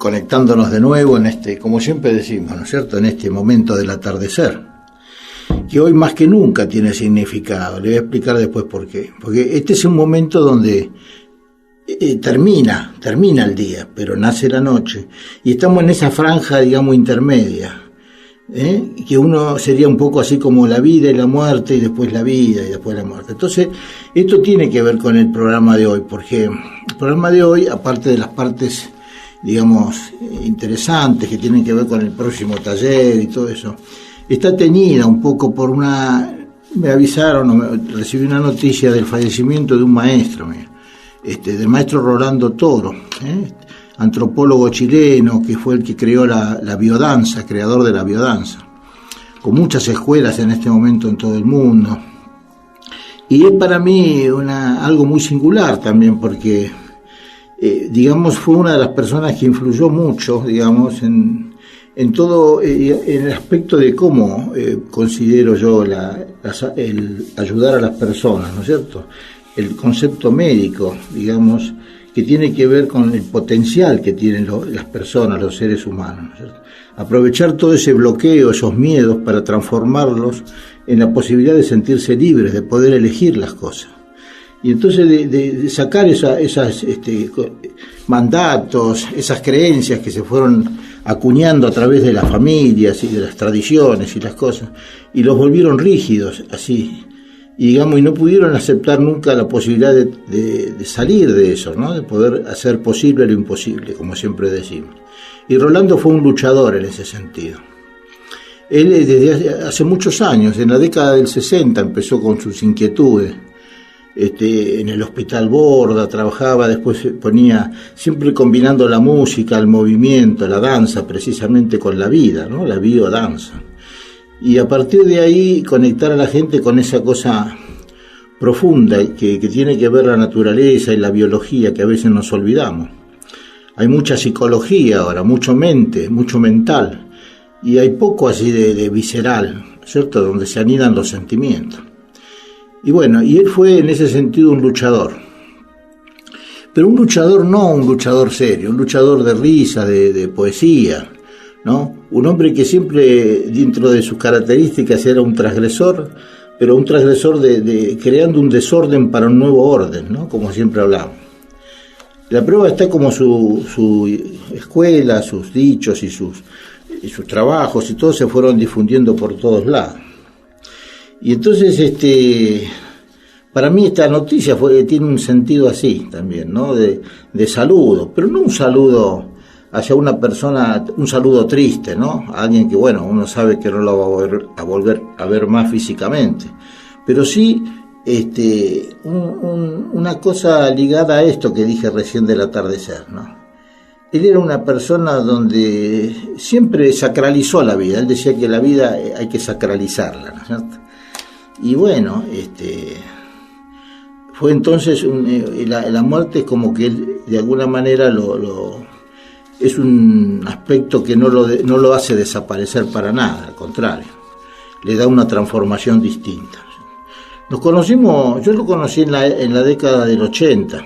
conectándonos de nuevo en este, como siempre decimos, ¿no es cierto?, en este momento del atardecer, que hoy más que nunca tiene significado. Le voy a explicar después por qué. Porque este es un momento donde termina el día, pero nace la noche, y estamos en esa franja, digamos, intermedia, que uno sería un poco así como la vida y la muerte, y después la vida y después la muerte. Entonces, esto tiene que ver con el programa de hoy, porque el programa de hoy, aparte de las partes, digamos, interesantes que tienen que ver con el próximo taller y todo eso, está teñida un poco por me avisaron, recibí una noticia del fallecimiento de un maestro, del maestro Rolando Toro, antropólogo chileno, que fue el que creó la biodanza, creador de la biodanza, con muchas escuelas en este momento en todo el mundo. Y es para mí algo muy singular también, porque digamos, fue una de las personas que influyó mucho, digamos, en todo, en el aspecto de cómo considero yo el ayudar a las personas, ¿no es cierto? El concepto médico, digamos, que tiene que ver con el potencial que tienen las personas, los seres humanos, ¿no es cierto? Aprovechar todo ese bloqueo, esos miedos, para transformarlos en la posibilidad de sentirse libres, de poder elegir las cosas. Y entonces de sacar esas mandatos, esas creencias que se fueron acuñando a través de las familias y de las tradiciones y las cosas, y los volvieron rígidos, así, y digamos, y no pudieron aceptar nunca la posibilidad de salir de eso, ¿no? De poder hacer posible lo imposible, como siempre decimos. Y Rolando fue un luchador en ese sentido. Él desde hace muchos años, en la década del 60, empezó con sus inquietudes. En el Hospital Borda trabajaba, después se ponía siempre combinando la música, el movimiento, la danza, precisamente con la vida, ¿no? La biodanza. Y a partir de ahí conectar a la gente con esa cosa profunda que tiene que ver la naturaleza y la biología, que a veces nos olvidamos. Hay mucha psicología ahora, mucho mente, mucho mental, y hay poco así de visceral, ¿cierto?, donde se anidan los sentimientos. Y bueno, y él fue en ese sentido un luchador. Pero un luchador, no un luchador serio, un luchador de risa, de poesía, ¿no? Un hombre que siempre, dentro de sus características, era un transgresor, pero un transgresor creando un desorden para un nuevo orden, ¿no? Como siempre hablamos. La prueba está como su escuela, sus dichos y sus trabajos, y todos se fueron difundiendo por todos lados. Y entonces, para mí esta noticia tiene un sentido así también, ¿no? De saludo, pero no un saludo hacia una persona, un saludo triste, ¿no? A alguien que, bueno, uno sabe que no lo va a volver a ver más físicamente, pero sí una cosa ligada a esto que dije recién del atardecer, ¿no? Él era una persona donde siempre sacralizó la vida. Él decía que la vida hay que sacralizarla, ¿no es cierto? Y bueno, fue entonces la muerte es como que él de alguna manera es un aspecto que no lo hace desaparecer para nada, al contrario, le da una transformación distinta. Nos conocimos, yo lo conocí en la década del 80,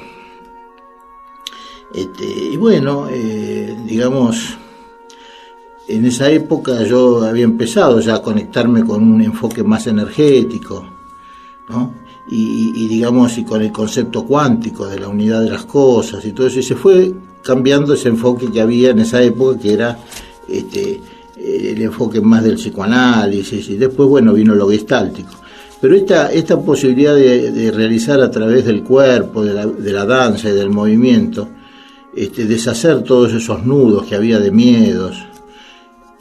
y bueno, digamos, en esa época yo había empezado ya a conectarme con un enfoque más energético, ¿no? Y digamos, y con el concepto cuántico de la unidad de las cosas y todo eso, y se fue cambiando ese enfoque que había en esa época, que era el enfoque más del psicoanálisis, y después, bueno, vino lo gestáltico. Pero esta posibilidad de realizar a través del cuerpo, de la danza y del movimiento, deshacer todos esos nudos que había de miedos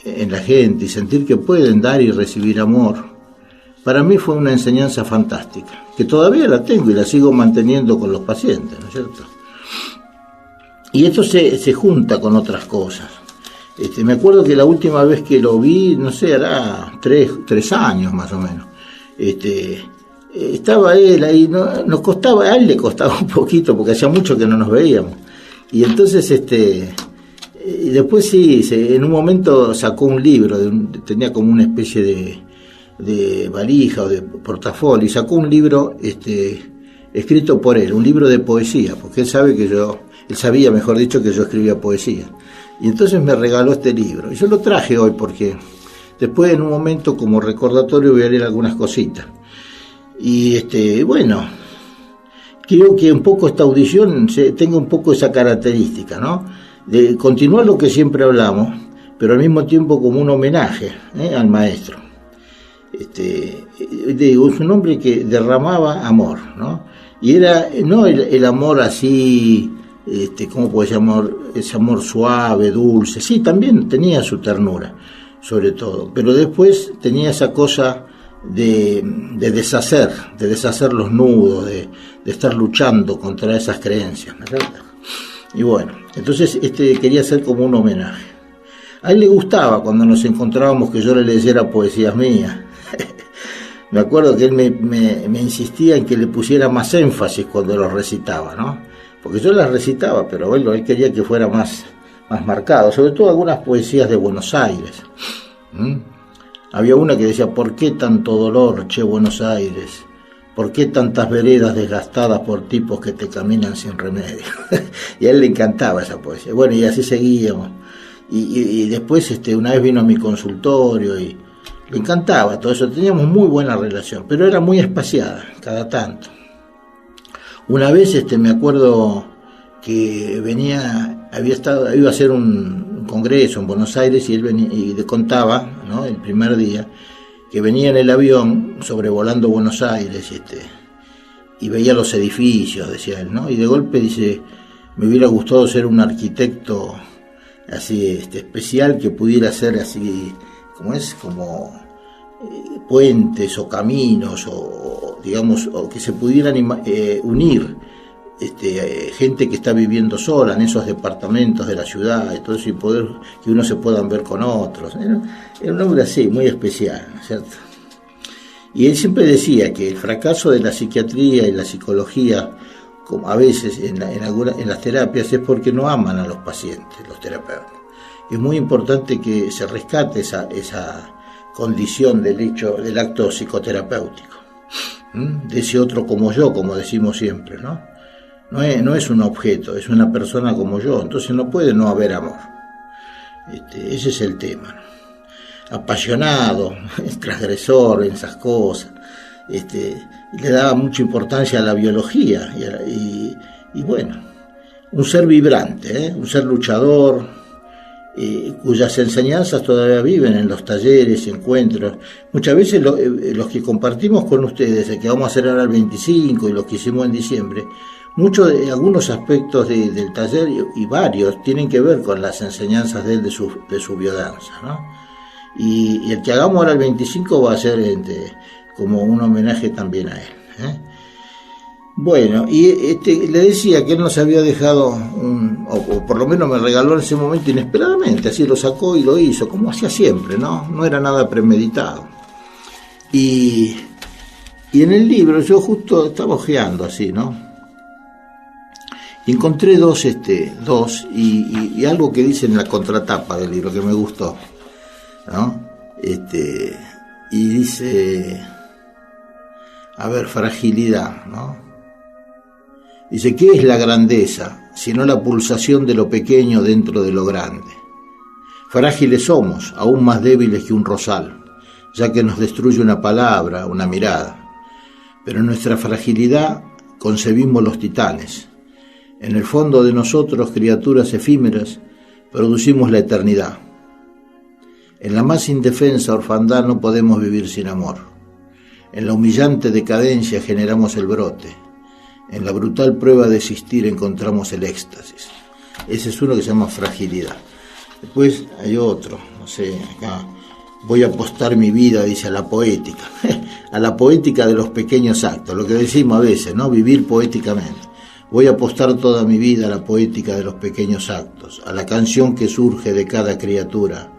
en la gente y sentir que pueden dar y recibir amor, para mí fue una enseñanza fantástica, que todavía la tengo y la sigo manteniendo con los pacientes, ¿no es cierto? Y esto se junta con otras cosas. Me acuerdo que la última vez que lo vi, no sé, era 3 años más o menos. Estaba él ahí, nos costaba, a él le costaba un poquito porque hacía mucho que no nos veíamos. Y entonces, y después sí, en un momento sacó un libro, tenía como una especie de valija o de portafolio, y sacó un libro escrito por él, un libro de poesía, porque él sabía, mejor dicho, que yo escribía poesía. Y entonces me regaló este libro. Y yo lo traje hoy porque después en un momento como recordatorio voy a leer algunas cositas. Y bueno, creo que un poco esta audición tenga un poco esa característica, ¿no? De continuar lo que siempre hablamos, pero al mismo tiempo como un homenaje al maestro. Es un hombre que derramaba amor, ¿no? Y era no el amor así, ¿cómo puede llamar? Ese amor suave, dulce, sí, también tenía su ternura, sobre todo, pero después tenía esa cosa de deshacer los nudos, de estar luchando contra esas creencias, ¿verdad? Y bueno, entonces quería hacer como un homenaje. A él le gustaba cuando nos encontrábamos que yo le leyera poesías mías. Me acuerdo que él me insistía en que le pusiera más énfasis cuando los recitaba, ¿no? Porque yo las recitaba, pero bueno, él quería que fuera más marcado, sobre todo algunas poesías de Buenos Aires. Había una que decía: ¿por qué tanto dolor, che Buenos Aires? ¿Por qué tantas veredas desgastadas por tipos que te caminan sin remedio? Y a él le encantaba esa poesía. Bueno, y así seguíamos. Y después una vez vino a mi consultorio y le encantaba todo eso. Teníamos muy buena relación, pero era muy espaciada, cada tanto. Una vez me acuerdo que iba a hacer un congreso en Buenos Aires y él venía, y le contaba, ¿no?, el primer día, que venía en el avión sobrevolando Buenos Aires y veía los edificios, decía él, ¿no? Y de golpe dice: me hubiera gustado ser un arquitecto así especial que pudiera hacer así, como puentes o caminos o digamos, o que se pudieran unir gente que está viviendo sola en esos departamentos de la ciudad y todo eso, y poder que uno se puedan ver con otros. Era un hombre así, muy especial, ¿no es cierto? Y él siempre decía que el fracaso de la psiquiatría y la psicología, como a veces en las terapias, es porque no aman a los pacientes, los terapeutas. Es muy importante que se rescate esa condición del acto psicoterapéutico, de ese otro como yo, como decimos siempre, ¿no? No es un objeto, es una persona como yo, entonces no puede no haber amor. Ese es el tema, ¿no? Apasionado, transgresor en esas cosas, le daba mucha importancia a la biología y bueno, un ser vibrante, un ser luchador, cuyas enseñanzas todavía viven en los talleres, encuentros. Muchas veces los que compartimos con ustedes, el que vamos a hacer ahora el 25 y los que hicimos en diciembre, algunos aspectos del taller y varios tienen que ver con las enseñanzas de él, de su biodanza, ¿no? Y el que hagamos ahora el 25 va a ser como un homenaje también a él, Bueno, y le decía que él nos había dejado o por lo menos me regaló en ese momento inesperadamente, así lo sacó y lo hizo, como hacía siempre, no era nada premeditado. Y en el libro yo justo estaba hojeando así, ¿no? Y encontré dos y algo que dice en la contratapa del libro que me gustó, ¿no? Y dice, a ver, fragilidad, ¿no? Dice: ¿qué es la grandeza, sino la pulsación de lo pequeño dentro de lo grande? Frágiles somos, aún más débiles que un rosal, ya que nos destruye una palabra, una mirada. Pero en nuestra fragilidad concebimos los titanes. En el fondo de nosotros, criaturas efímeras, producimos la eternidad. En la más indefensa orfandad no podemos vivir sin amor. En la humillante decadencia generamos el brote. En la brutal prueba de existir encontramos el éxtasis. Ese es uno que se llama fragilidad. Después hay otro, no sé, acá: voy a apostar mi vida, dice, a la poética, a la poética de los pequeños actos, lo que decimos a veces, ¿no? Vivir poéticamente. Voy a apostar toda mi vida a la poética de los pequeños actos, a la canción que surge de cada criatura,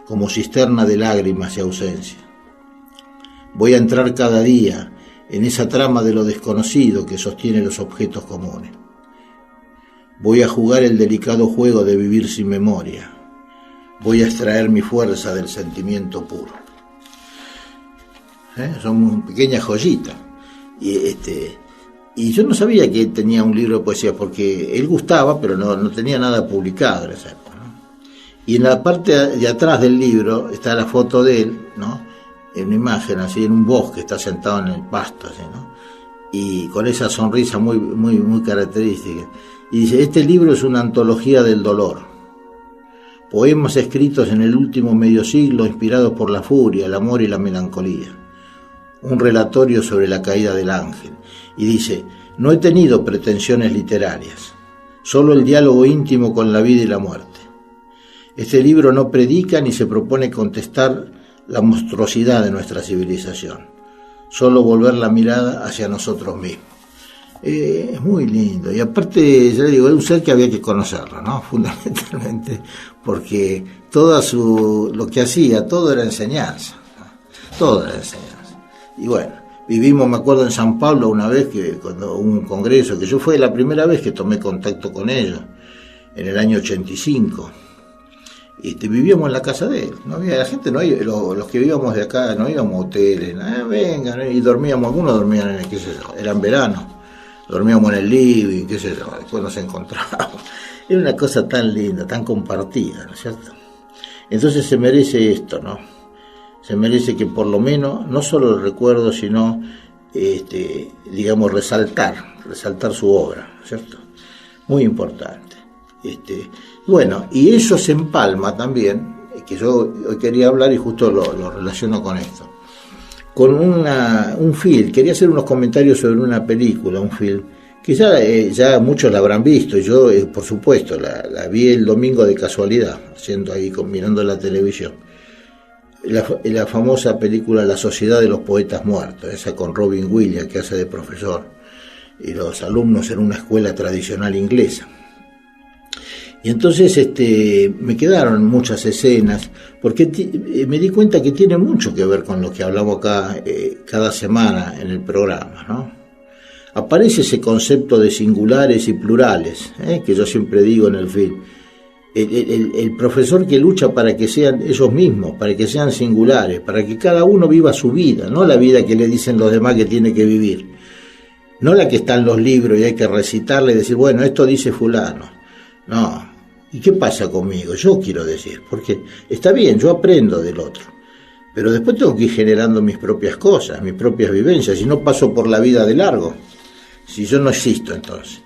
como cisterna de lágrimas y ausencia. Voy a entrar cada día en esa trama de lo desconocido que sostiene los objetos comunes. Voy a jugar el delicado juego de vivir sin memoria. Voy a extraer mi fuerza del sentimiento puro. Son pequeñas joyitas. Y yo no sabía que él tenía un libro de poesía, porque él gustaba, pero no tenía nada publicado en esa época, ¿no? Y en la parte de atrás del libro está la foto de él, ¿no? En una imagen así, en un bosque, está sentado en el pasto, así, ¿no? Y con esa sonrisa muy característica. Y dice, este libro es una antología del dolor. Poemas escritos en el último medio siglo, inspirados por la furia, el amor y la melancolía. Un relatorio sobre la caída del ángel. Y dice, no he tenido pretensiones literarias, solo el diálogo íntimo con la vida y la muerte. Este libro no predica ni se propone contestar la monstruosidad de nuestra civilización, solo volver la mirada hacia nosotros mismos. Es muy lindo, y aparte, ya le digo, es un ser que había que conocerlo, ¿no? Fundamentalmente, porque lo que hacía, todo era enseñanza, ¿no? Todo era enseñanza. Y bueno, vivimos, me acuerdo, en San Pablo una vez, que cuando hubo un congreso, que yo fue la primera vez que tomé contacto con ellos, en el año 85. Vivíamos en la casa de él, no había la gente, no había, los que vivíamos de acá, no íbamos a hoteles, vengan, y dormíamos, algunos dormían en el, qué sé yo, era en verano, dormíamos en el living, qué sé yo, después nos encontrábamos. Era una cosa tan linda, tan compartida, ¿no es cierto? Entonces se merece esto, ¿no? Se merece que por lo menos, no solo el recuerdo, sino, digamos, resaltar su obra, ¿no es cierto? Muy importante. Bueno, y eso se empalma también, que yo hoy quería hablar y justo lo relaciono con esto, con un film. Quería hacer unos comentarios sobre una película, un film, que ya muchos la habrán visto, yo por supuesto la vi el domingo de casualidad, mirando la televisión, la famosa película La Sociedad de los Poetas Muertos, esa con Robin Williams, que hace de profesor, y los alumnos en una escuela tradicional inglesa. Y entonces me quedaron muchas escenas, porque me di cuenta que tiene mucho que ver con lo que hablamos acá cada semana en el programa, ¿no? Aparece ese concepto de singulares y plurales, que yo siempre digo en el film. El profesor que lucha para que sean ellos mismos, para que sean singulares, para que cada uno viva su vida, no la vida que le dicen los demás que tiene que vivir, no la que está en los libros y hay que recitarle y decir, bueno, esto dice fulano. No, ¿y qué pasa conmigo? Yo quiero decir, porque está bien, yo aprendo del otro, pero después tengo que ir generando mis propias cosas, mis propias vivencias, y no paso por la vida de largo, si yo no existo entonces.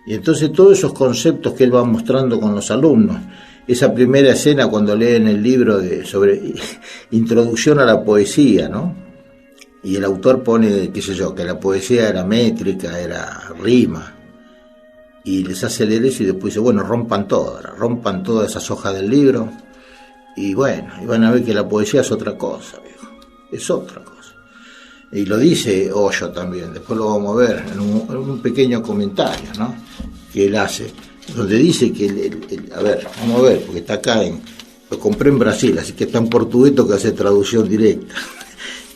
Y entonces todos esos conceptos que él va mostrando con los alumnos, esa primera escena cuando leen el libro sobre introducción a la poesía, ¿no? Y el autor pone, qué sé yo, que la poesía era métrica, era rima, y les hace leer eso y después dice, bueno, rompan todas esas hojas del libro, y bueno, y van a ver que la poesía es otra cosa, viejo, es otra cosa. Y lo dice Hoyo también, después lo vamos a ver en un pequeño comentario, ¿no?, que él hace, donde dice que, a ver, vamos a ver, porque está acá, lo compré en Brasil, así que está en portugués, que hace traducción directa,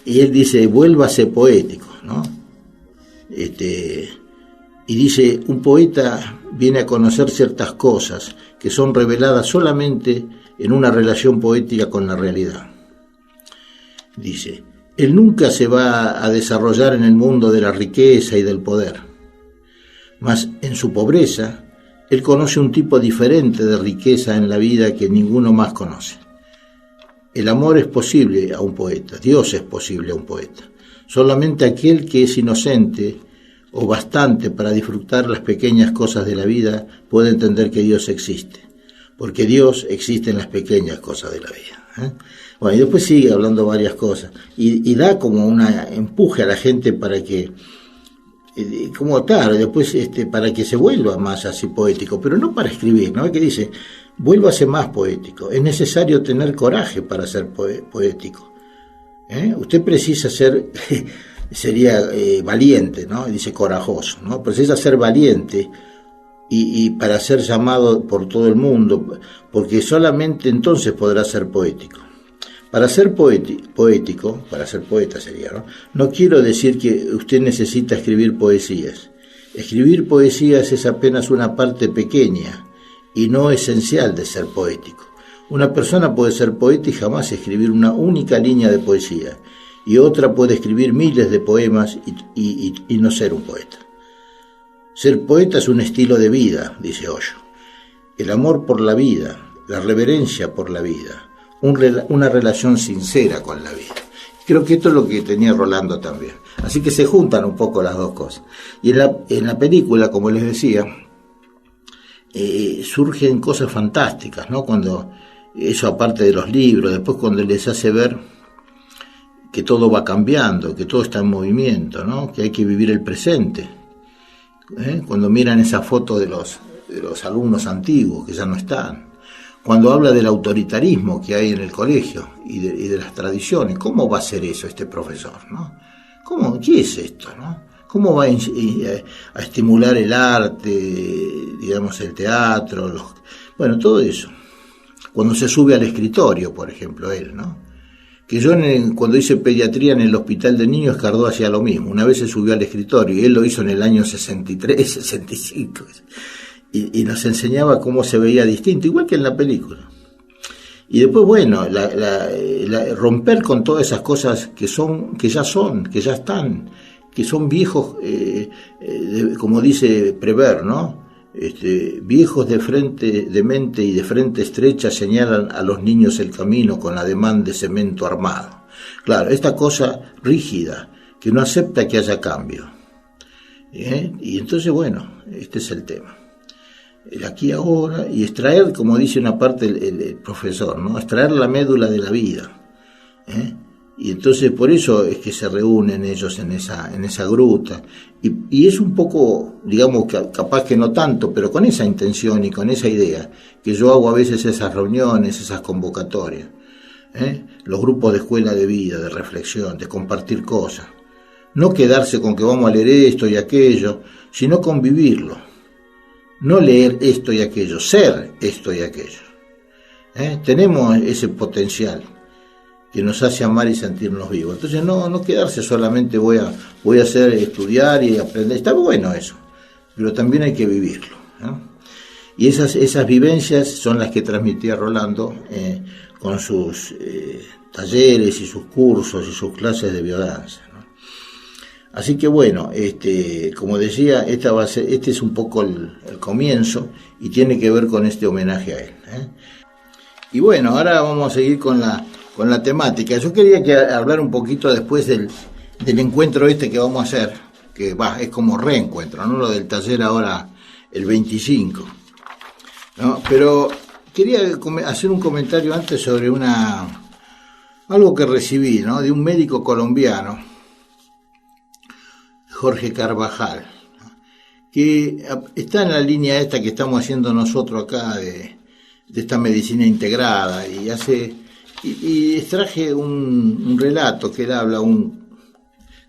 y él dice, vuélvase poético, ¿no? Y dice, un poeta viene a conocer ciertas cosas que son reveladas solamente en una relación poética con la realidad. Dice, él nunca se va a desarrollar en el mundo de la riqueza y del poder, mas en su pobreza, él conoce un tipo diferente de riqueza en la vida que ninguno más conoce. El amor es posible a un poeta, Dios es posible a un poeta. Solamente aquel que es inocente o bastante para disfrutar las pequeñas cosas de la vida puede entender que Dios existe, porque Dios existe en las pequeñas cosas de la vida. Bueno, y después sigue hablando varias cosas, y da como un empuje a la gente para que, después para que se vuelva más así poético, pero no para escribir, ¿no? Que dice, vuélvase más poético, es necesario tener coraje para ser poético. Usted precisa ser... sería valiente, ¿no? Dice corajoso, ¿no? Precisa ser valiente y para ser llamado por todo el mundo, porque solamente entonces podrá ser poético. Para ser poético, para ser poeta sería, ¿no? No quiero decir que usted necesita escribir poesías. Escribir poesías es apenas una parte pequeña y no esencial de ser poético. Una persona puede ser poeta y jamás escribir una única línea de poesía, y otra puede escribir miles de poemas y no ser un poeta. Ser poeta es un estilo de vida, dice Hoyo. El amor por la vida, la reverencia por la vida, una relación sincera con la vida. Creo que esto es lo que tenía Rolando también. Así que se juntan un poco las dos cosas. Y en la película, como les decía, surgen cosas fantásticas, ¿no? Cuando eso, aparte de los libros, después cuando les hace ver que todo va cambiando, que todo está en movimiento, ¿no? Que hay que vivir el presente. Cuando miran esa foto de los alumnos antiguos que ya no están, cuando habla del autoritarismo que hay en el colegio y de las tradiciones, ¿cómo va a ser eso este profesor, ¿no? ¿Qué es esto, no? ¿Cómo va a estimular el arte, digamos, el teatro, bueno, todo eso? Cuando se sube al escritorio, por ejemplo, él, ¿no? Que yo cuando hice pediatría en el hospital de niños, Cardó hacía lo mismo. Una vez se subió al escritorio y él lo hizo en el año 63, 65. Y nos enseñaba cómo se veía distinto, igual que en la película. Y después, bueno, romper con todas esas cosas que ya están, que son viejos, como dice Prévert, ¿no? Viejos de mente y de frente estrecha señalan a los niños el camino con ademán de cemento armado. Claro, esta cosa rígida, que no acepta que haya cambio. Y entonces, bueno, este es el tema. El aquí ahora, y extraer, como dice una parte el profesor, ¿no? Extraer la médula de la vida. Y entonces por eso es que se reúnen ellos en esa gruta. Y es un poco, digamos, capaz que no tanto, pero con esa intención y con esa idea, que yo hago a veces esas reuniones, esas convocatorias. Los grupos de escuela de vida, de reflexión, de compartir cosas. No quedarse con que vamos a leer esto y aquello, sino convivirlo. No leer esto y aquello, ser esto y aquello. Tenemos ese potencial que nos hace amar y sentirnos vivos. Entonces no quedarse solamente voy a hacer estudiar y aprender. Está bueno eso, pero también hay que vivirlo. Y esas vivencias son las que transmitía Rolando con sus talleres y sus cursos y sus clases de biodanza. Así que bueno, como decía, este es un poco el comienzo y tiene que ver con este homenaje a él. Y bueno, ahora vamos a seguir con la temática. Yo quería hablar un poquito después del encuentro que vamos a hacer, que es como reencuentro, ¿no? Lo del taller ahora el 25. ¿No? Pero quería hacer un comentario antes sobre algo que recibí, ¿no? De un médico colombiano, Jorge Carvajal, que está en la línea esta que estamos haciendo nosotros acá de esta medicina integrada, y extraje un relato que él habla,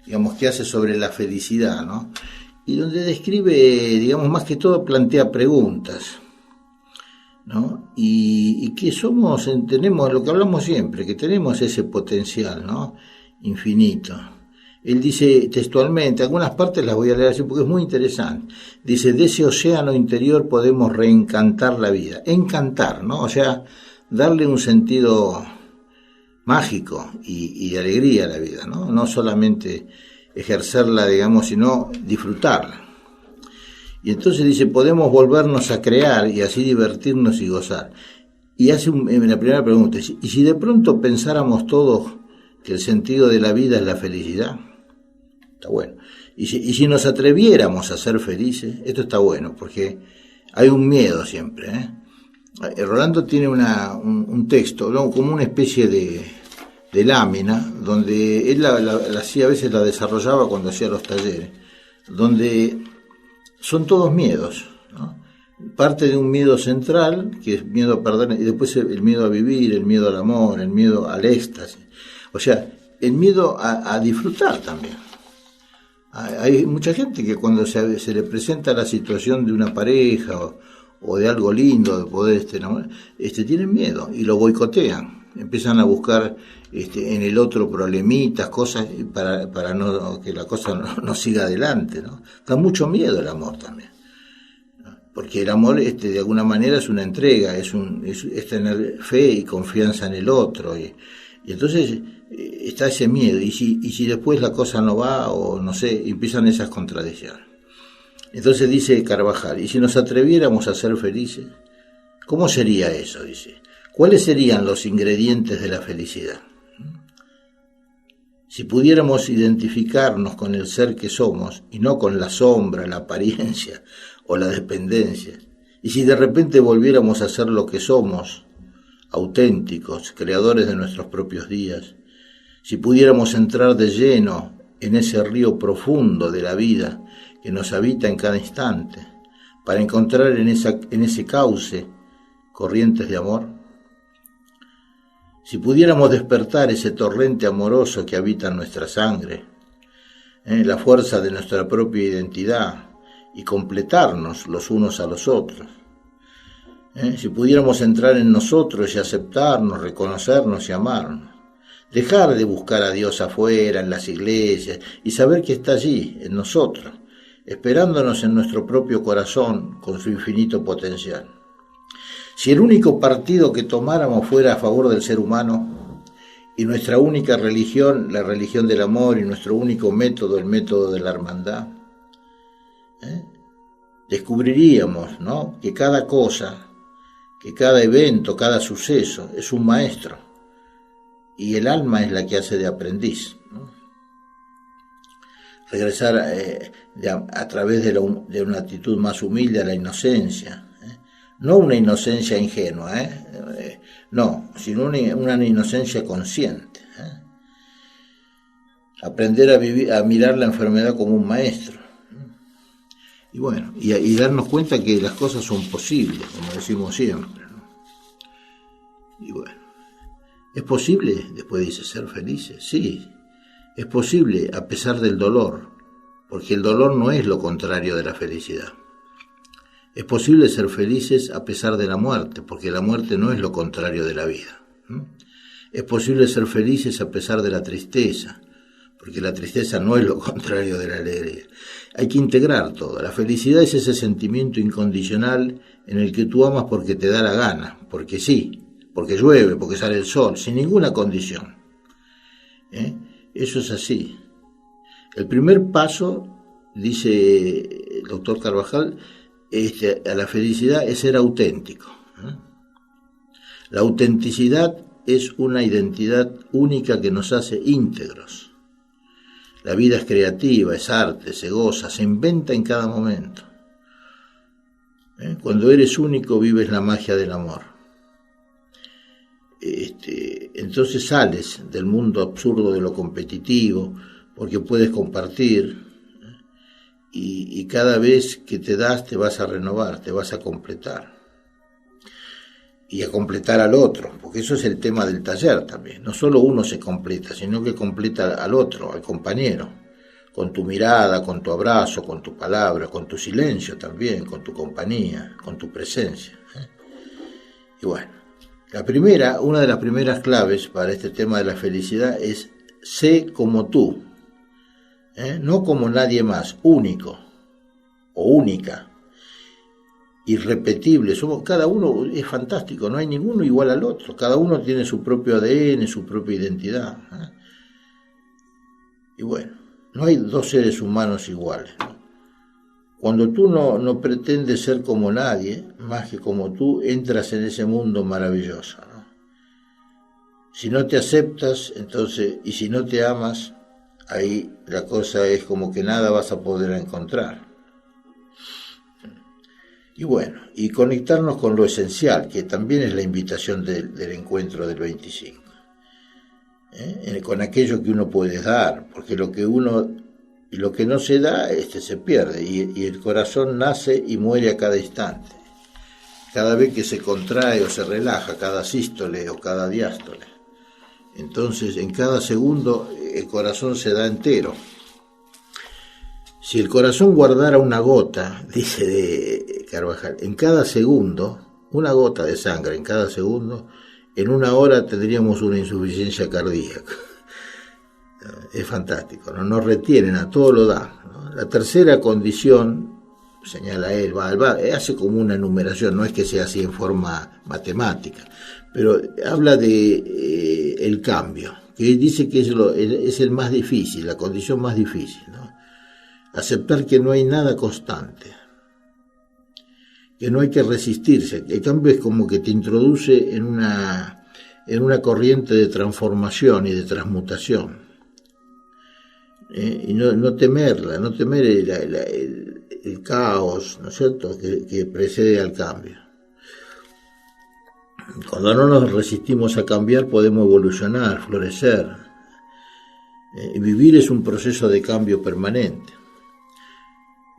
digamos, que hace sobre la felicidad, ¿no? Y donde describe, digamos, más que todo plantea preguntas, ¿no? Y que tenemos lo que hablamos siempre, que tenemos ese potencial, ¿no? Infinito. Él dice textualmente, algunas partes las voy a leer así porque es muy interesante. Dice, de ese océano interior podemos reencantar la vida. Encantar, ¿no? O sea, darle un sentido mágico y de alegría a la vida, ¿no? No solamente ejercerla, digamos, sino disfrutarla. Y entonces dice, podemos volvernos a crear y así divertirnos y gozar. Y hace la primera pregunta, ¿y si de pronto pensáramos todos que el sentido de la vida es la felicidad? Está bueno. Y si nos atreviéramos a ser felices, esto está bueno, porque hay un miedo siempre. Rolando tiene un texto, ¿no? Como una especie de lámina, donde él a veces la desarrollaba cuando hacía los talleres, donde son todos miedos, ¿no? Parte de un miedo central, que es miedo a perder, y después el miedo a vivir, el miedo al amor, el miedo al éxtasis. O sea, el miedo a disfrutar también. Hay mucha gente que cuando se le presenta la situación de una pareja o de algo lindo, de poder enamorar, tienen miedo y lo boicotean. Empiezan a buscar en el otro problemitas, cosas para que la cosa no siga adelante, ¿no? Da mucho miedo el amor también. Porque el amor de alguna manera es una entrega, es tener fe y confianza en el otro. Y entonces está ese miedo, y si después la cosa no va, o no sé, empiezan esas contradicciones. Entonces dice Carvajal, ¿y si nos atreviéramos a ser felices? ¿Cómo sería eso? Dice. ¿Cuáles serían los ingredientes de la felicidad? Si pudiéramos identificarnos con el ser que somos y no con la sombra, la apariencia o la dependencia, y si de repente volviéramos a ser lo que somos, auténticos, creadores de nuestros propios días, si pudiéramos entrar de lleno en ese río profundo de la vida que nos habita en cada instante, para encontrar en ese cauce corrientes de amor, si pudiéramos despertar ese torrente amoroso que habita en nuestra sangre, la fuerza de nuestra propia identidad y completarnos los unos a los otros, si pudiéramos entrar en nosotros y aceptarnos, reconocernos y amarnos, dejar de buscar a Dios afuera, en las iglesias, y saber que está allí, en nosotros, esperándonos en nuestro propio corazón con su infinito potencial. Si el único partido que tomáramos fuera a favor del ser humano y nuestra única religión, la religión del amor, y nuestro único método, el método de la hermandad, descubriríamos, ¿no?, que cada cosa, que cada evento, cada suceso es un maestro y el alma es la que hace de aprendiz, ¿no? Regresar a través de una actitud más humilde a la inocencia, no una inocencia ingenua, no, sino una inocencia consciente. Aprender a mirar la enfermedad como un maestro. Y bueno, y darnos cuenta que las cosas son posibles, como decimos siempre, ¿no? Y bueno, ¿es posible? Después dice, ser felices. Sí, es posible a pesar del dolor, porque el dolor no es lo contrario de la felicidad. Es posible ser felices a pesar de la muerte, porque la muerte no es lo contrario de la vida. Es posible ser felices a pesar de la tristeza, porque la tristeza no es lo contrario de la alegría. Hay que integrar todo. La felicidad es ese sentimiento incondicional en el que tú amas porque te da la gana, porque sí, porque llueve, porque sale el sol, sin ninguna condición. Eso es así. El primer paso, dice el doctor Carvajal, a la felicidad es ser auténtico. La autenticidad es una identidad única que nos hace íntegros. La vida es creativa, es arte, se goza, se inventa en cada momento. Cuando eres único vives la magia del amor. Entonces sales del mundo absurdo de lo competitivo, porque puedes compartir, y cada vez que te das te vas a renovar, te vas a completar. Y a completar al otro, porque eso es el tema del taller también. No solo uno se completa, sino que completa al otro, al compañero, con tu mirada, con tu abrazo, con tu palabra, con tu silencio también, con tu compañía, con tu presencia. Y bueno, una de las primeras claves para este tema de la felicidad es sé como tú, no como nadie más, único o única, irrepetible. Cada uno es fantástico, no hay ninguno igual al otro, cada uno tiene su propio ADN, su propia identidad. Y bueno, no hay dos seres humanos iguales. Cuando tú no pretendes ser como nadie, más que como tú, entras en ese mundo maravilloso, ¿no? Si no te aceptas, entonces, y si no te amas, ahí la cosa es como que nada vas a poder encontrar. Y bueno, y conectarnos con lo esencial, que también es la invitación del encuentro del 25. Con aquello que uno puede dar, porque lo que no se da, se pierde, y el corazón nace y muere a cada instante. Cada vez que se contrae o se relaja, cada sístole o cada diástole. Entonces, en cada segundo, el corazón se da entero. Si el corazón guardara una gota, dice de Carvajal, en cada segundo, una gota de sangre en cada segundo, en una hora tendríamos una insuficiencia cardíaca. Es fantástico, ¿no? Nos retienen, a todo lo da, ¿no? La tercera condición, señala él, hace como una enumeración, no es que sea así en forma matemática, pero habla de el cambio, que dice que es el más difícil, la condición más difícil, ¿no? Aceptar que no hay nada constante, que no hay que resistirse. El cambio es como que te introduce en una corriente de transformación y de transmutación. Y no temerla, no temer el caos, ¿no es cierto?, que precede al cambio. Cuando no nos resistimos a cambiar, podemos evolucionar, florecer. Vivir es un proceso de cambio permanente.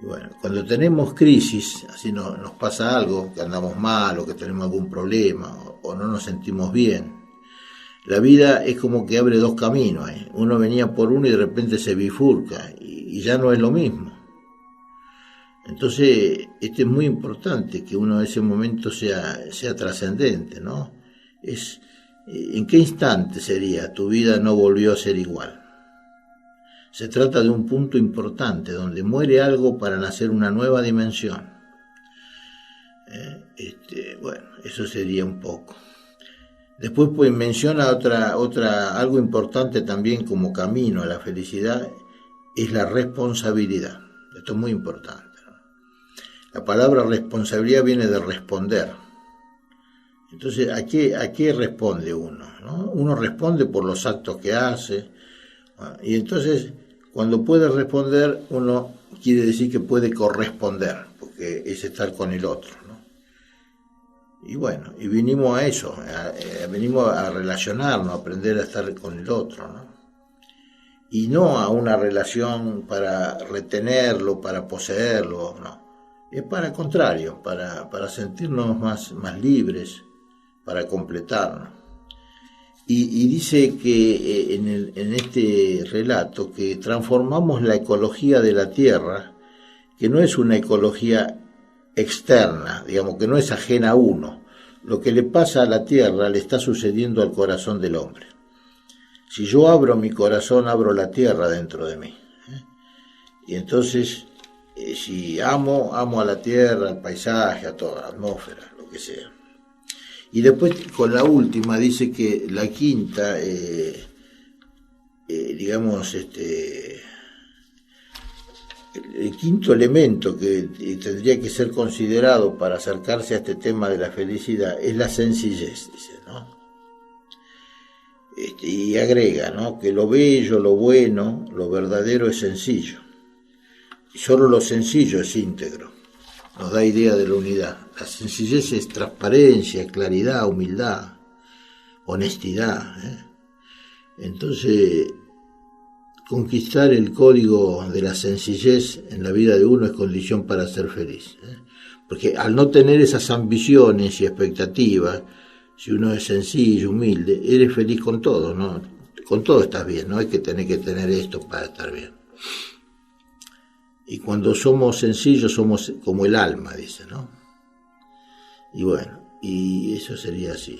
Y bueno, cuando tenemos crisis, así nos pasa algo, que andamos mal o que tenemos algún problema o no nos sentimos bien, la vida es como que abre dos caminos. Uno venía por uno y de repente se bifurca y ya no es lo mismo. Entonces, esto es muy importante, que uno en ese momento sea trascendente, ¿no? ¿En qué instante sería tu vida no volvió a ser igual? Se trata de un punto importante, donde muere algo para nacer una nueva dimensión. Bueno, eso sería un poco. Después pues menciona algo importante también como camino a la felicidad, es la responsabilidad. Esto es muy importante. La palabra responsabilidad viene de responder. Entonces, ¿a qué responde uno, ¿no? Uno responde por los actos que hace. Y entonces, cuando puede responder, uno quiere decir que puede corresponder, porque es estar con el otro, ¿no? Y bueno, y vinimos a eso, venimos a relacionarnos, a aprender a estar con el otro, ¿no? Y no a una relación para retenerlo, para poseerlo, no. Es para el contrario, para sentirnos más libres, para completarnos. Y dice que en este relato que transformamos la ecología de la Tierra, que no es una ecología externa, digamos, que no es ajena a uno. Lo que le pasa a la Tierra le está sucediendo al corazón del hombre. Si yo abro mi corazón, abro la Tierra dentro de mí. Y entonces, si amo a la Tierra, al paisaje, a toda la atmósfera, lo que sea. Y después con la última dice que la quinta, digamos, el quinto elemento que tendría que ser considerado para acercarse a este tema de la felicidad es la sencillez, dice, ¿no? Y agrega, ¿no?, que lo bello, lo bueno, lo verdadero es sencillo. Y solo lo sencillo es íntegro. Nos da idea de la unidad. La sencillez es transparencia, claridad, humildad, honestidad. Entonces, conquistar el código de la sencillez en la vida de uno es condición para ser feliz. Porque al no tener esas ambiciones y expectativas, si uno es sencillo, humilde, eres feliz con todo, ¿no? Con todo estás bien, no hay que tener esto para estar bien. Y cuando somos sencillos somos como el alma, dice, ¿no? Y bueno, y eso sería así.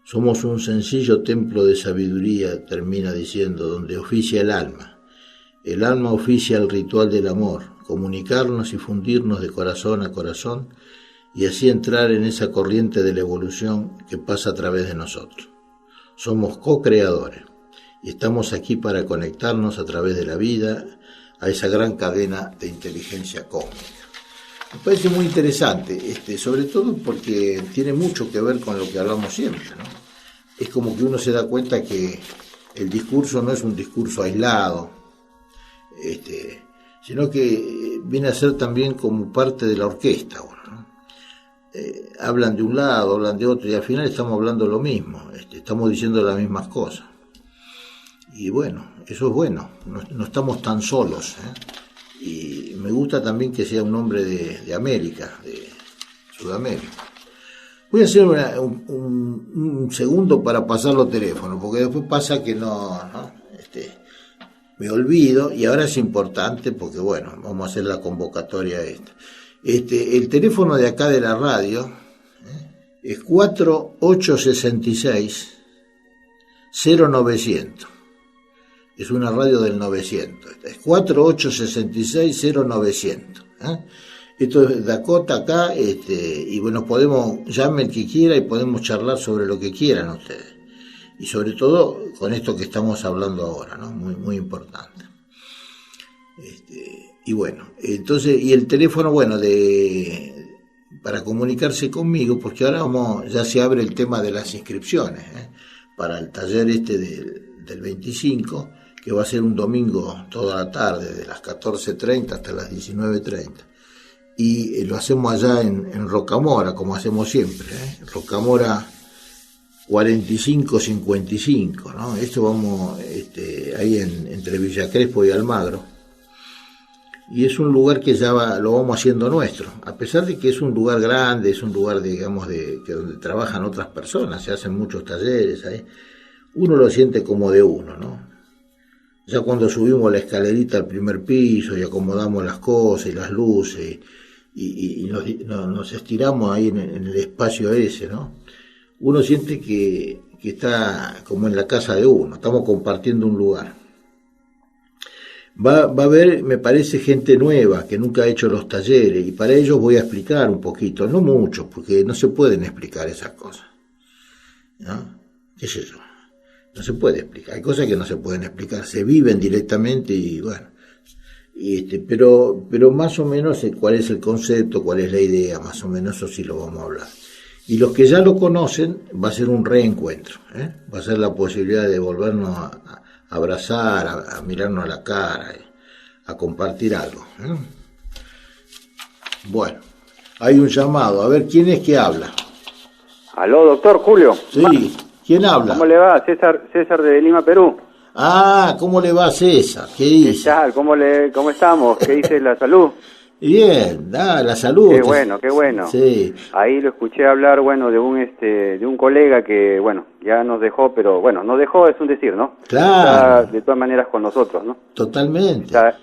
Somos un sencillo templo de sabiduría, termina diciendo, donde oficia el alma. El alma oficia el ritual del amor, comunicarnos y fundirnos de corazón a corazón, y así entrar en esa corriente de la evolución que pasa a través de nosotros. Somos co-creadores, y estamos aquí para conectarnos a través de la vida, a esa gran cadena de inteligencia cósmica. Me parece muy interesante, sobre todo porque tiene mucho que ver con lo que hablamos siempre, ¿no? Es como que uno se da cuenta que el discurso no es un discurso aislado, sino que viene a ser también como parte de la orquesta, ¿no? Hablan de un lado, hablan de otro, y al final estamos hablando lo mismo, estamos diciendo las mismas cosas. Y bueno, eso es bueno, no estamos tan solos, Y me gusta también que sea un hombre de América, de Sudamérica. Voy a hacer un segundo para pasar los teléfonos, porque después pasa que no me olvido, y ahora es importante porque, bueno, vamos a hacer la convocatoria esta. El teléfono de acá de la radio es 4866-0900. Es una radio del 900. Es 4866-0900. Esto es Dakota acá, y bueno, llame el que quiera y podemos charlar sobre lo que quieran ustedes. Y sobre todo con esto que estamos hablando ahora, ¿no? Muy, muy importante. Y bueno, entonces, y el teléfono, bueno, de para comunicarse conmigo, porque ahora ya se abre el tema de las inscripciones, para el taller del 25, que va a ser un domingo toda la tarde, de las 14:30 hasta las 19:30. Y lo hacemos allá en Rocamora, como hacemos siempre, Rocamora 4555, ¿no? Esto vamos ahí entre Villa Crespo y Almagro. Y es un lugar que ya lo vamos haciendo nuestro, a pesar de que es un lugar grande, es un lugar, digamos, que donde trabajan otras personas, se hacen muchos talleres ahí. Uno lo siente como de uno, ¿no? Ya cuando subimos la escalerita al primer piso y acomodamos las cosas y las luces y nos estiramos ahí en el espacio ese, ¿no? Uno siente que está como en la casa de uno, estamos compartiendo un lugar. Va a haber, me parece, gente nueva que nunca ha hecho los talleres, y para ellos voy a explicar un poquito, no mucho, porque no se pueden explicar esas cosas, ¿no? ¿Qué es eso? No se puede explicar, hay cosas que no se pueden explicar, se viven directamente y bueno, pero más o menos cuál es el concepto, cuál es la idea, más o menos eso sí lo vamos a hablar. Y los que ya lo conocen, va a ser un reencuentro, va a ser la posibilidad de volvernos a abrazar, a mirarnos a la cara, a compartir algo. Bueno, hay un llamado, a ver, ¿quién es que habla? Aló, doctor Julio. Sí, ¿quién habla? ¿Cómo le va? César de Lima, Perú. Ah, ¿cómo le va, César? ¿Qué dice? ¿Qué tal? ¿Cómo estamos? ¿Qué dice la salud? Bien, la salud. Qué bueno, qué bueno. Sí. Ahí lo escuché hablar, bueno, de un colega que, bueno, ya nos dejó, pero bueno, nos dejó es un decir, ¿no? Claro. Está de todas maneras con nosotros, ¿no? Totalmente. Está,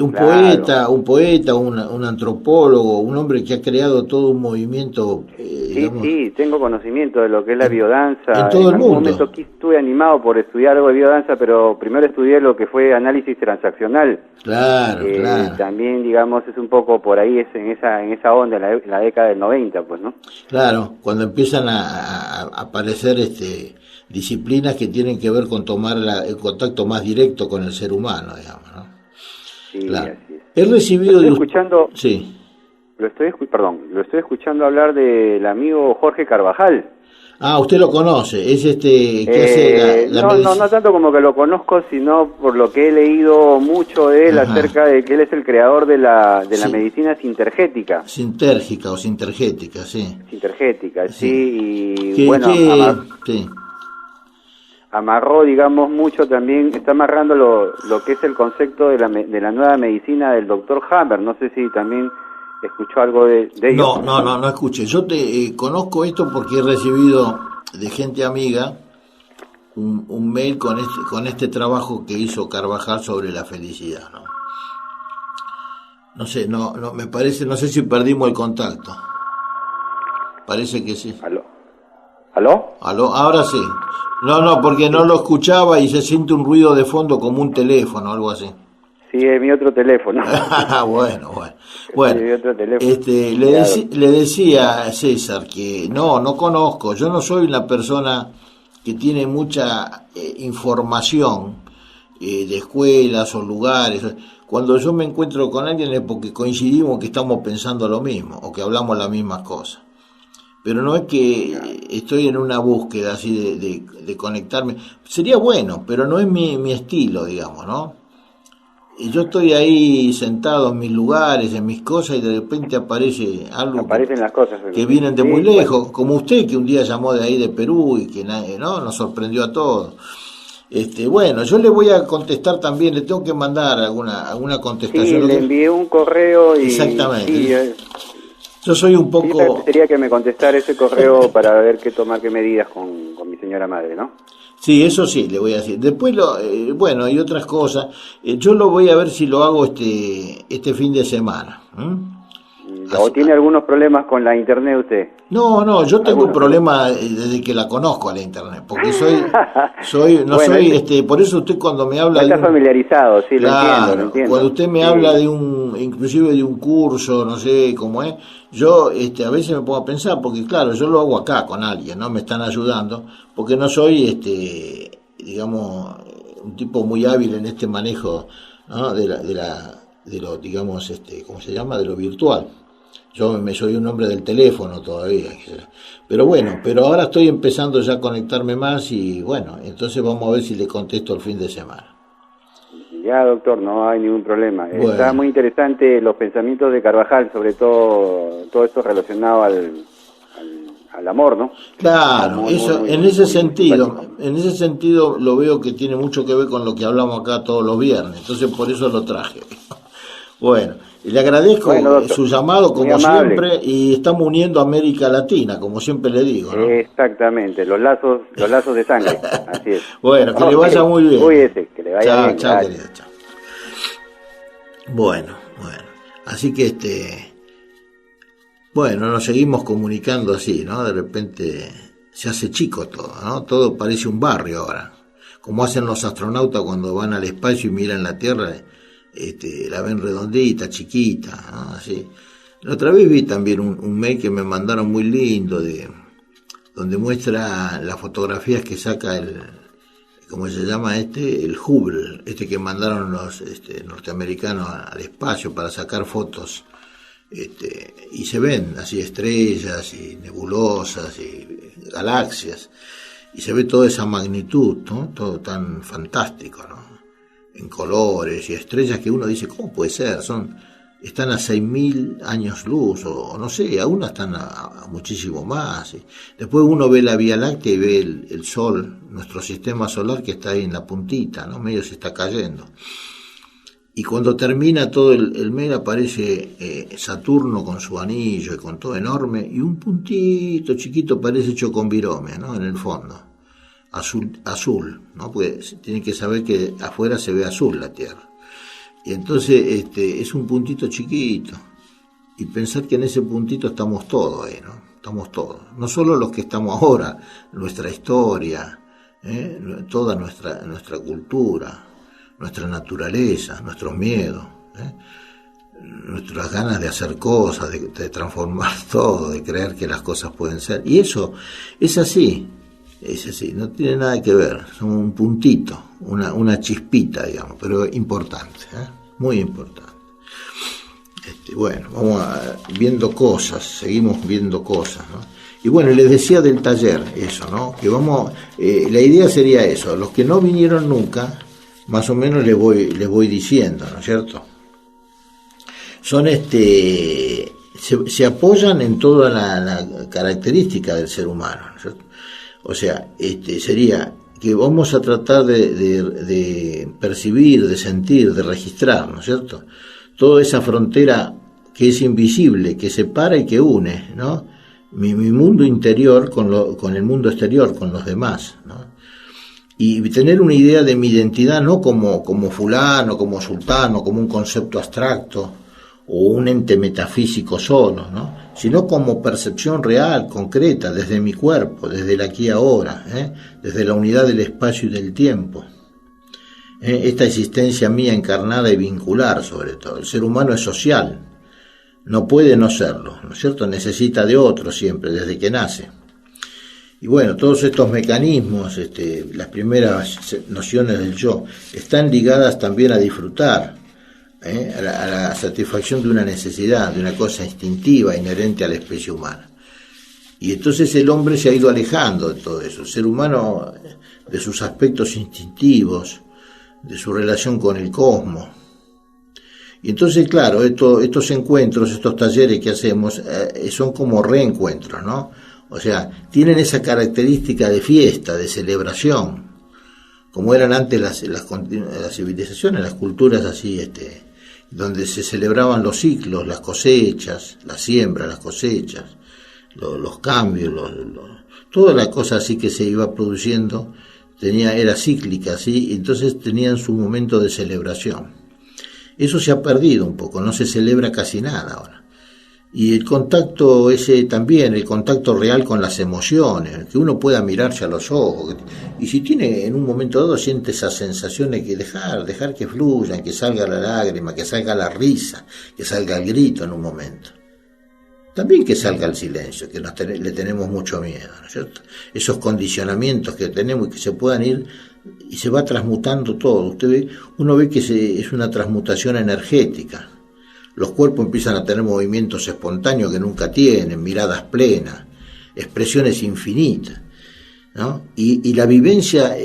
Un claro. poeta, un antropólogo, un hombre que ha creado todo un movimiento, digamos, Sí, tengo conocimiento de lo que es la biodanza. en todo el algún mundo. momento aquí estuve animado por estudiar algo de biodanza, pero primero estudié lo que fue análisis transaccional. Claro. También, digamos, es un poco por ahí, es en esa onda, en la década del 90, pues, ¿no? Claro, cuando empiezan a aparecer disciplinas que tienen que ver con tomar el contacto más directo con el ser humano, digamos, ¿no? Sí, Claro. así es. He recibido Lo estoy escuchando, Sí. lo estoy escuchando hablar del amigo Jorge Carvajal. Ah, usted lo conoce, es que hace la No tanto como que lo conozco, sino por lo que he leído mucho de él. Ajá. Acerca de que él es el creador de la Sí. medicina sintergética. Sintérgica o sintergética, sí. Sintergética, sí, y sí. Amarró, digamos, mucho también, está amarrando lo que es el concepto de la nueva medicina del doctor Hammer. No sé si también escuchó algo de ello. No escuché. Yo te conozco esto porque he recibido de gente amiga un mail con este trabajo que hizo Carvajal sobre la felicidad, ¿no? No sé, me parece, no sé si perdimos el contacto. Parece que sí. ¿Aló? Ahora sí. No, porque no lo escuchaba y se siente un ruido de fondo como un teléfono, algo así. Sí, es mi otro teléfono. Bueno. Sí, mi otro teléfono. Le decía a César que no conozco, yo no soy una persona que tiene mucha información de escuelas o lugares. Cuando yo me encuentro con alguien es porque coincidimos que estamos pensando lo mismo o que hablamos las mismas cosas. Pero no es que estoy en una búsqueda así de conectarme. Sería bueno, pero no es mi estilo, digamos, ¿no? Y yo estoy ahí sentado en mis lugares, en mis cosas, y de repente aparece algo Aparecen las cosas que vienen de muy lejos, como usted que un día llamó de ahí de Perú y que nos sorprendió a todos. Bueno, yo le voy a contestar también, le tengo que mandar alguna contestación. Sí, le envié un correo y... Exactamente. Sí, yo soy un poco... Sí, sería que me contestara ese correo para ver qué medidas con mi señora madre, ¿no? Sí, eso sí, le voy a decir. Después, bueno, y otras cosas. Yo lo voy a ver si lo hago este fin de semana. ¿O tiene algunos problemas con la internet usted? No, yo tengo problemas desde que la conozco a la internet, porque por eso usted cuando me habla está familiarizado, sí, claro, lo entiendo. Cuando usted me habla inclusive de un curso, no sé cómo es, yo a veces me pongo a pensar, porque claro, yo lo hago acá con alguien, ¿no? Me están ayudando, porque no soy, digamos, un tipo muy hábil en este manejo, ¿no? de lo, digamos, ¿cómo se llama? De lo virtual. Yo me soy un hombre del teléfono todavía. Pero bueno, pero ahora estoy empezando ya a conectarme más y bueno, entonces vamos a ver si le contesto el fin de semana. Ya, doctor, no hay ningún problema. Bueno. Está muy interesante los pensamientos de Carvajal, sobre todo esto relacionado al amor, ¿no? Claro, Muy, eso, muy, en muy, ese muy sentido, simpático. en ese sentido lo veo que tiene mucho que ver con lo que hablamos acá todos los viernes, entonces por eso lo traje. Bueno, y le agradezco Bueno, doctor, su llamado muy como amable. siempre y estamos uniendo a América Latina, como siempre le digo, ¿no? Exactamente, los lazos de sangre, así es. Bueno, que le Ok, vaya muy bien. cuídese, que le vaya Chao, bien. chao, Gracias. querida, chao. Bueno, así que bueno, nos seguimos comunicando así, ¿no? De repente se hace chico todo, ¿no? Todo parece un barrio ahora. Como hacen los astronautas cuando van al espacio y miran la Tierra, la ven redondita, chiquita, ¿no? Así. La otra vez vi también un mail que me mandaron muy lindo donde muestra las fotografías que saca ¿cómo se llama el Hubble, que mandaron los norteamericanos al espacio para sacar fotos, y se ven así estrellas y nebulosas y galaxias, y se ve toda esa magnitud, ¿no? Todo tan fantástico, ¿no? En colores y estrellas que uno dice, ¿cómo puede ser? Están a 6.000 años luz, o no sé, aún están a muchísimo más. Después uno ve la Vía Láctea y ve el Sol, nuestro sistema solar que está ahí en la puntita, ¿no? Medio se está cayendo. Y cuando termina todo el mes aparece Saturno con su anillo y con todo enorme, y un puntito chiquito parece hecho con virome, ¿no? En el fondo. Azul, ¿no? Porque tienen que saber que afuera se ve azul la Tierra. Y entonces es un puntito chiquito. Y pensar que en ese puntito estamos todos ahí, ¿no? Estamos todos. No solo los que estamos ahora, nuestra historia, toda nuestra cultura, nuestra naturaleza, nuestros miedos, nuestras ganas de hacer cosas, de transformar todo, de creer que las cosas pueden ser. Y eso es así, no tiene nada que ver, son un puntito, una chispita, digamos, pero importante, muy importante. Bueno, vamos viendo cosas, seguimos viendo cosas, ¿no? Y bueno, les decía del taller eso, ¿no? Que la idea sería eso, los que no vinieron nunca, más o menos les voy diciendo, ¿no es cierto? Son se apoyan en toda la característica del ser humano, ¿no es cierto? O sea, sería que vamos a tratar de percibir, de sentir, de registrar, ¿no es cierto? Toda esa frontera que es invisible, que separa y que une, ¿no? Mi mundo interior con el mundo exterior, con los demás, ¿no? Y tener una idea de mi identidad no como fulano, como sultano, como un concepto abstracto o un ente metafísico solo, ¿no? Sino como percepción real, concreta, desde mi cuerpo, desde el aquí y ahora, desde la unidad del espacio y del tiempo. Esta existencia mía encarnada y vincular, sobre todo. El ser humano es social, no puede no serlo, ¿no es cierto? Necesita de otro siempre, desde que nace. Y bueno, todos estos mecanismos, las primeras nociones del yo, están ligadas también a disfrutar, a la satisfacción de una necesidad, de una cosa instintiva, inherente a la especie humana. Y entonces el hombre se ha ido alejando de todo eso, el ser humano de sus aspectos instintivos, de su relación con el cosmos. Y entonces, claro, estos encuentros, estos talleres que hacemos, son como reencuentros, ¿no? O sea, tienen esa característica de fiesta, de celebración, como eran antes las civilizaciones, las culturas así, donde se celebraban los ciclos, las cosechas, la siembra, las cosechas, los cambios, toda la cosa así que se iba produciendo, era cíclica, así, entonces tenían su momento de celebración. Eso se ha perdido un poco, no se celebra casi nada ahora. Y el contacto también, el contacto real con las emociones, que uno pueda mirarse a los ojos, y si tiene en un momento dado siente esa sensación de que dejar que fluyan, que salga la lágrima, que salga la risa, que salga el grito en un momento. También que salga el silencio, que le tenemos mucho miedo, ¿no es cierto? Esos condicionamientos que tenemos y que se puedan ir, y se va transmutando todo. Uno ve que es una transmutación energética. los cuerpos empiezan a tener movimientos espontáneos que nunca tienen, miradas plenas, expresiones infinitas, ¿no? Y la vivencia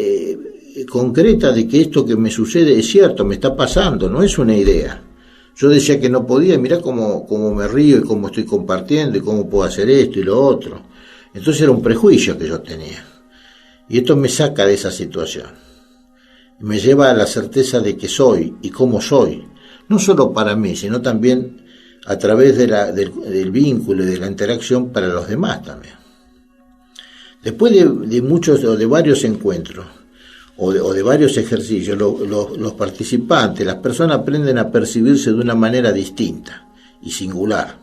concreta de que esto que me sucede es cierto, me está pasando, no es una idea. Yo decía que no podía, mirá cómo me río y cómo estoy compartiendo y cómo puedo hacer esto y lo otro. Entonces era un prejuicio que yo tenía. Y esto me saca de esa situación. Me lleva a la certeza de que soy y cómo soy. No solo para mí, sino también a través del vínculo y de la interacción para los demás también. Después de muchos o de varios encuentros, o de varios ejercicios, los participantes, las personas aprenden a percibirse de una manera distinta y singular.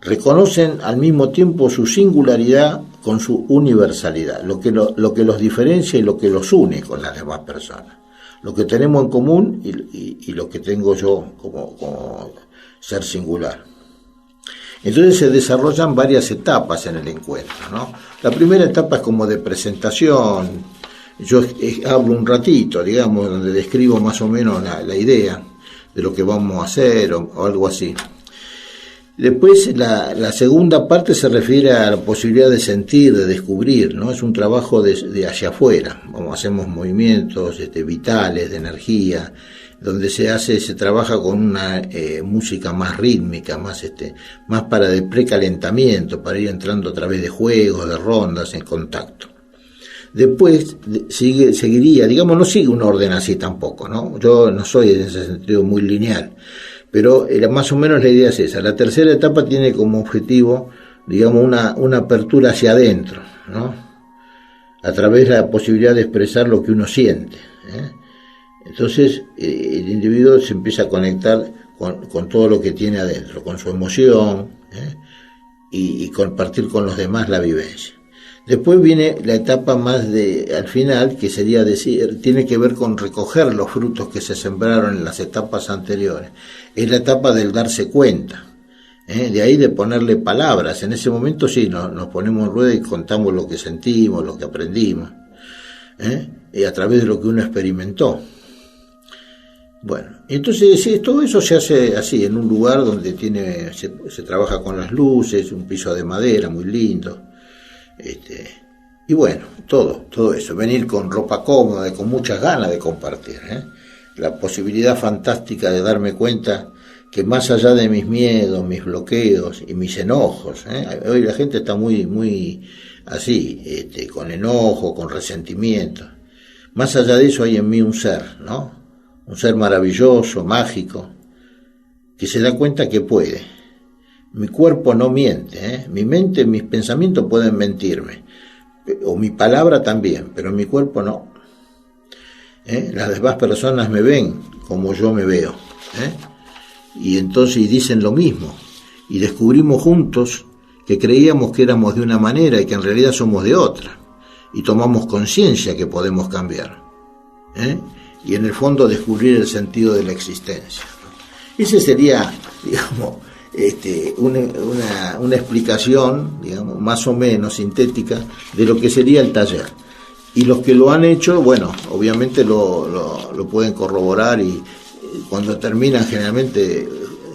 Reconocen al mismo tiempo su singularidad con su universalidad, lo que los diferencia y lo que los une con las demás personas, lo que tenemos en común y lo que tengo yo como ser singular. Entonces se desarrollan varias etapas en el encuentro, ¿no? La primera etapa es como de presentación. Yo hablo un ratito, digamos, donde describo más o menos la idea de lo que vamos a hacer o algo así. Después la segunda parte se refiere a la posibilidad de sentir, de descubrir, ¿no? Es un trabajo de hacia afuera. Hacemos movimientos vitales, de energía, donde se trabaja con una música más rítmica, más para de precalentamiento, para ir entrando a través de juegos, de rondas, en contacto. Después seguiría, digamos, no sigue un orden así tampoco, ¿no? Yo no soy en ese sentido muy lineal, pero más o menos la idea es esa. La tercera etapa tiene como objetivo, digamos, una apertura hacia adentro, ¿no? A través de la posibilidad de expresar lo que uno siente, ¿eh? Entonces el individuo se empieza a conectar con todo lo que tiene adentro, con su emoción, ¿eh? Y compartir con los demás la vivencia. Después viene la etapa más al final, que sería decir, tiene que ver con recoger los frutos que se sembraron en las etapas anteriores. Es la etapa del darse cuenta, de ahí de ponerle palabras. En ese momento sí, nos ponemos en rueda y contamos lo que sentimos, lo que aprendimos, y a través de lo que uno experimentó. Bueno, entonces sí, todo eso se hace así, en un lugar donde se trabaja con las luces, un piso de madera muy lindo. Y bueno, todo eso, venir con ropa cómoda y con muchas ganas de compartir, la posibilidad fantástica de darme cuenta que más allá de mis miedos, mis bloqueos y mis enojos, hoy la gente está muy así, con enojo, con resentimiento, más allá de eso hay en mí un ser, ¿no? Un ser maravilloso, mágico, que se da cuenta que puede. Mi cuerpo no miente, mi mente, mis pensamientos pueden mentirme, o mi palabra también, pero mi cuerpo no. Las demás personas me ven como yo me veo, y entonces dicen lo mismo, y descubrimos juntos que creíamos que éramos de una manera y que en realidad somos de otra, y tomamos conciencia que podemos cambiar, y en el fondo descubrir el sentido de la existencia. Ese sería, digamos, una explicación, digamos, más o menos sintética de lo que sería el taller. Y los que lo han hecho, bueno, obviamente lo pueden corroborar, y cuando terminan, generalmente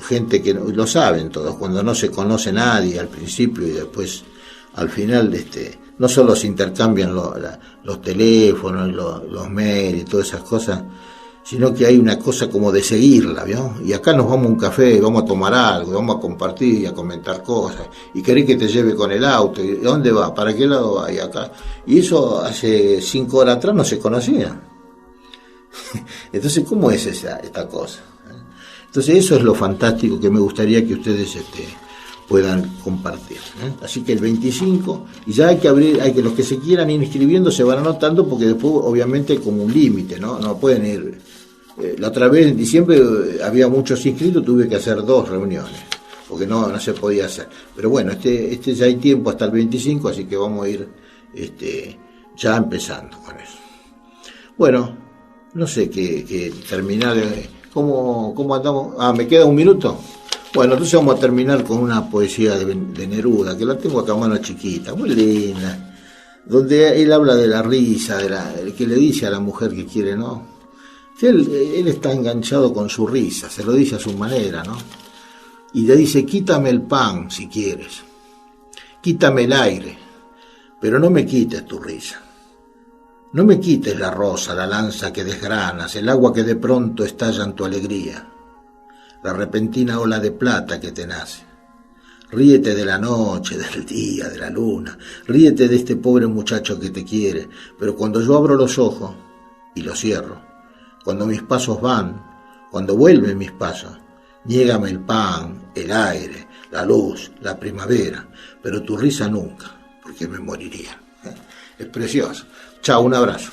gente que lo saben todos, cuando no se conoce nadie al principio y después al final, no solo se intercambian los teléfonos, los mails y todas esas cosas, sino que hay una cosa como de seguirla, ¿vio? Y acá nos vamos a un café, vamos a tomar algo, vamos a compartir y a comentar cosas, y querés que te lleve con el auto, ¿y dónde va? ¿Para qué lado va? Y acá. Y eso hace 5 horas atrás no se conocía. Entonces, ¿cómo es esta cosa? Entonces, eso es lo fantástico que me gustaría que ustedes puedan compartir, Así que el 25, y ya hay que los que se quieran ir inscribiendo se van anotando, porque después obviamente hay como un límite, no pueden ir. La otra vez en diciembre había muchos inscritos, tuve que hacer 2 reuniones, porque no se podía hacer. Pero bueno, ya hay tiempo hasta el 25, así que vamos a ir ya empezando con eso. Bueno, no sé qué terminar. ¿Cómo andamos? ¿Me queda 1 minuto? Bueno, entonces vamos a terminar con una poesía de Neruda, que la tengo acá a mano chiquita, muy linda, donde él habla de la risa, que le dice a la mujer que quiere, ¿no? Que él está enganchado con su risa, se lo dice a su manera, ¿no? Y le dice, quítame el pan si quieres, quítame el aire, pero no me quites tu risa. No me quites la rosa, la lanza que desgranas, el agua que de pronto estalla en tu alegría, la repentina ola de plata que te nace. Ríete de la noche, del día, de la luna, ríete de este pobre muchacho que te quiere, pero cuando yo abro los ojos y los cierro, cuando mis pasos van, cuando vuelven mis pasos, niégame el pan, el aire, la luz, la primavera, pero tu risa nunca, porque me moriría. Es precioso. Chao, un abrazo.